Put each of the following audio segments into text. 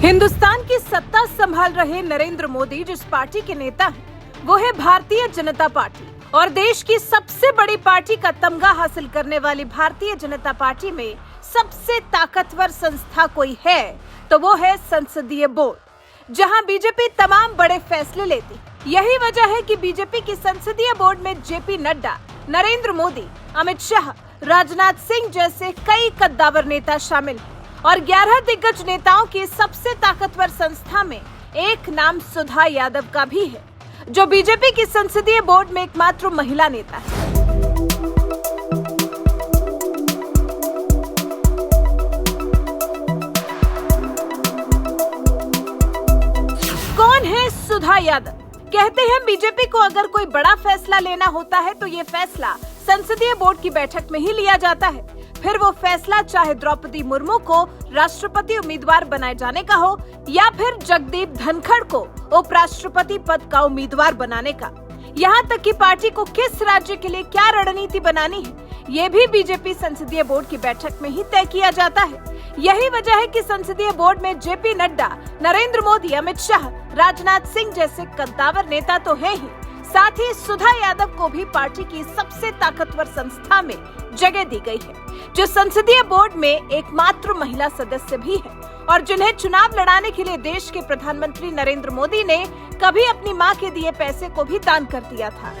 हिंदुस्तान की सत्ता संभाल रहे नरेंद्र मोदी जिस पार्टी के नेता हैं, वो है भारतीय जनता पार्टी। और देश की सबसे बड़ी पार्टी का तमगा हासिल करने वाली भारतीय जनता पार्टी में सबसे ताकतवर संस्था कोई है तो वो है संसदीय बोर्ड, जहां बीजेपी तमाम बड़े फैसले लेती। यही वजह है कि बीजेपी की संसदीय बोर्ड में जेपी नड्डा, नरेंद्र मोदी, अमित शाह, राजनाथ सिंह जैसे कई कद्दावर नेता शामिल हैं। और 11 दिग्गज नेताओं की सबसे ताकतवर संस्था में एक नाम सुधा यादव का भी है, जो बीजेपी की संसदीय बोर्ड में एकमात्र महिला नेता है। कौन है सुधा यादव? कहते हैं बीजेपी को अगर कोई बड़ा फैसला लेना होता है तो ये फैसला संसदीय बोर्ड की बैठक में ही लिया जाता है। फिर वो फैसला चाहे द्रौपदी मुर्मू को राष्ट्रपति उम्मीदवार बनाए जाने का हो या फिर जगदीप धनखड़ को उपराष्ट्रपति पद का उम्मीदवार बनाने का। यहाँ तक कि पार्टी को किस राज्य के लिए क्या रणनीति बनानी है, ये भी बीजेपी संसदीय बोर्ड की बैठक में ही तय किया जाता है। यही वजह है कि संसदीय बोर्ड में जेपी नड्डा, नरेंद्र मोदी, अमित शाह, राजनाथ सिंह जैसे कद्दावर नेता तो हैं ही, साथ ही सुधा यादव को भी पार्टी की सबसे ताकतवर संस्था में जगह दी गई है, जो संसदीय बोर्ड में एकमात्र महिला सदस्य भी है और जिन्हें चुनाव लड़ाने के लिए देश के प्रधानमंत्री नरेंद्र मोदी ने कभी अपनी मां के दिए पैसे को भी दान कर दिया था।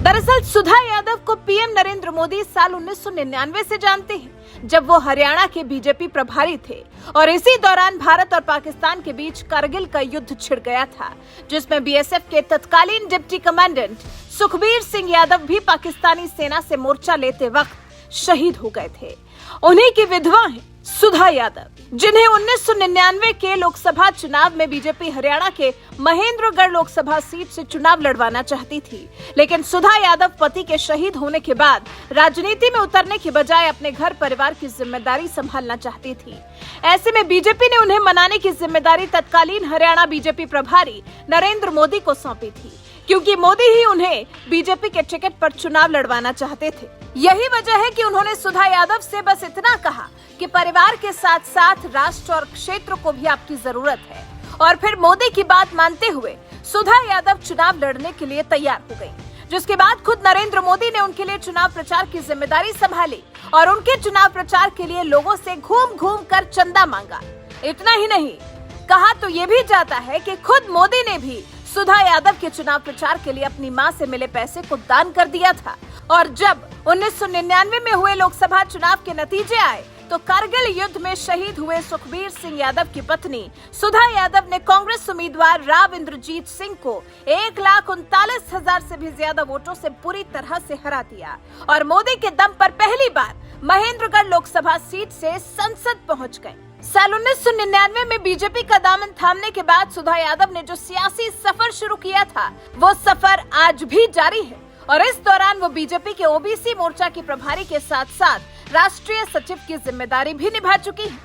दरअसल सुधा यादव को पीएम नरेंद्र मोदी साल 1999 से जानते हैं, जब वो हरियाणा के बीजेपी प्रभारी थे और इसी दौरान भारत और पाकिस्तान के बीच कारगिल का युद्ध छिड़ गया था, जिसमें बीएसएफ के तत्कालीन डिप्टी कमांडेंट सुखबीर सिंह यादव भी पाकिस्तानी सेना से मोर्चा लेते वक्त शहीद हो गए थे। उन्हीं की विधवा है सुधा यादव, जिन्हें 1999 के लोकसभा चुनाव में बीजेपी हरियाणा के महेंद्रगढ़ लोकसभा सीट से चुनाव लड़वाना चाहती थी, लेकिन सुधा यादव पति के शहीद होने के बाद राजनीति में उतरने के बजाय अपने घर परिवार की जिम्मेदारी संभालना चाहती थी। ऐसे में बीजेपी ने उन्हें मनाने की जिम्मेदारी तत्कालीन हरियाणा बीजेपी प्रभारी नरेंद्र मोदी को सौंपी थी, क्योंकि मोदी ही उन्हें बीजेपी के टिकट पर चुनाव लड़वाना चाहते थे। यही वजह है कि उन्होंने सुधा यादव से बस इतना कहा कि परिवार के साथ साथ राष्ट्र और क्षेत्र को भी आपकी जरूरत है, और फिर मोदी की बात मानते हुए सुधा यादव चुनाव लड़ने के लिए तैयार हो गई, जिसके बाद खुद नरेंद्र मोदी ने उनके लिए चुनाव प्रचार की जिम्मेदारी संभाली और उनके चुनाव प्रचार के लिए लोगों से घूम घूम कर चंदा मांगा। इतना ही नहीं, कहा तो ये भी जाता है कि खुद मोदी ने भी सुधा यादव के चुनाव प्रचार के लिए अपनी मां से मिले पैसे को दान कर दिया था। और जब 1999 में हुए लोकसभा चुनाव के नतीजे आए तो कारगिल युद्ध में शहीद हुए सुखबीर सिंह यादव की पत्नी सुधा यादव ने कांग्रेस उम्मीदवार राव इंद्रजीत सिंह को 1,39,000 से भी ज्यादा वोटों से पूरी तरह से हरा दिया और मोदी के दम पर पहली बार महेंद्रगढ़ लोकसभा सीट से संसद पहुंच गए। साल 1999 में बीजेपी का दामन थामने के बाद सुधा यादव ने जो सियासी सफर शुरू किया था, वो सफर आज भी जारी है और इस दौरान वो बीजेपी के ओबीसी मोर्चा की प्रभारी के साथ साथ राष्ट्रीय सचिव की जिम्मेदारी भी निभा चुकी है।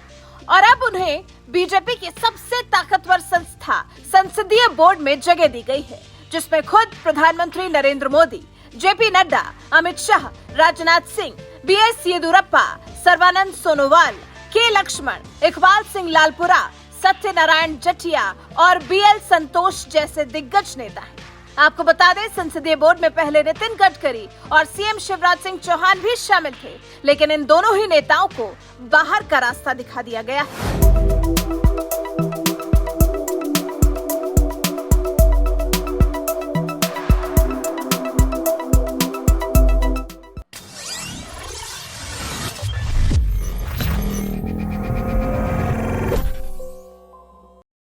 और अब उन्हें बीजेपी की सबसे ताकतवर संस्था संसदीय बोर्ड में जगह दी गई है, जिसमें खुद प्रधानमंत्री नरेंद्र मोदी, जेपी नड्डा, अमित शाह, राजनाथ सिंह, बीएस येदियुरप्पा, सर्बानंद सोनोवाल, के लक्ष्मण, इकबाल सिंह लालपुरा, सत्यनारायण जटिया और बीएल संतोष जैसे दिग्गज नेता हैं। आपको बता दें, संसदीय बोर्ड में पहले नितिन गडकरी और सीएम शिवराज सिंह चौहान भी शामिल थे, लेकिन इन दोनों ही नेताओं को बाहर का रास्ता दिखा दिया गया है।